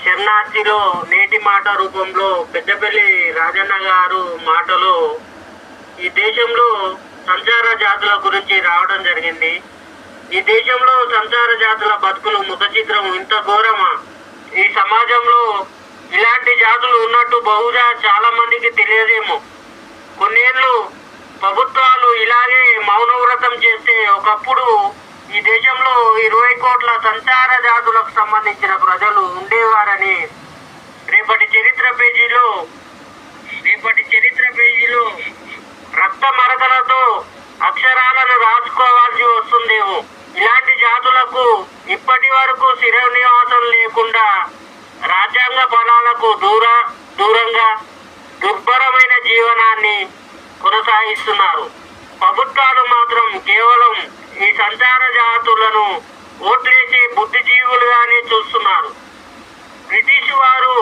శరణార్థిలో నేటి మాట రూపంలో పెద్దపల్లి రాజన్న గారు మాటలు ఈ దేశంలో సంచార జాతుల గురించి రావడం జరిగింది. ఈ దేశంలో సంచార జాతుల బతుకులు ముఖ చిత్రం ఇంత ఘోరమా? ఈ సమాజంలో ఇలాంటి జాతులు ఉన్నట్టు బహుశా చాలా మందికి తెలియదేమో. కొన్నేళ్ళు ప్రభుత్వాలు ఇలాగే మౌనవ్రతం చేస్తే ఒకప్పుడు ఈ దేశంలో 20 కోట్ల సంచార జాతులకు సంబంధించిన ప్రజలు ఉండేవారని రేపటి చరిత్ర పేజీలో రక్త మరకలతో అక్షరాలను రాసుకోవాల్సి వస్తుందేమో. ఇలాంటి జాతులకు ఇప్పటి వరకు స్థిర నివాసం లేకుండా రాజ్యాంగ ఫలాలకు దూరంగా దుర్భరమైన జీవనాన్ని కొనసాగిస్తున్నారు. ప్రభుత్వాలు మాత్రం కేవలం ఈ సంచార జాతులను ఓట్లేసి బుద్ధిజీవులుగానే చూస్తున్నారు. బ్రిటిష్ వారు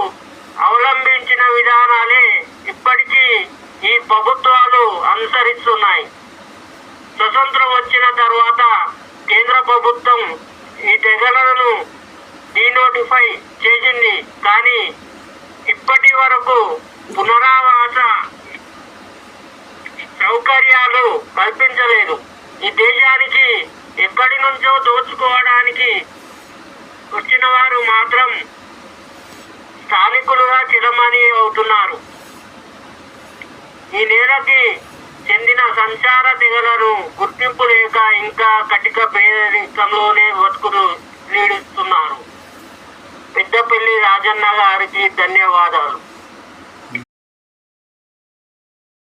అవలంబించిన విధానాలే ఇప్పటికీ ఈ ప్రభుత్వాలు అనుసరిస్తున్నాయి. స్వతంత్రం వచ్చిన తర్వాత కేంద్ర ప్రభుత్వం ఈ తెగలను డీనోటిఫై చేసింది, కానీ ఇప్పటి వరకు పునరావాస సౌకర్యాలు కల్పించలేదు. ఈ దేశానికి ఎక్కడి నుంచో దోచుకోవడానికి వచ్చిన వారు మాత్రం స్థానికులుగా చిరమణి అవుతున్నారు. ఈ నేలకి చెందిన సంచార తెగలను గుర్తింపు లేక ఇంకా కటిక పేదరికంలోనే బతుకులు నీడుస్తున్నారు. పెద్దపల్లి రాజన్న గారికి ధన్యవాదాలు.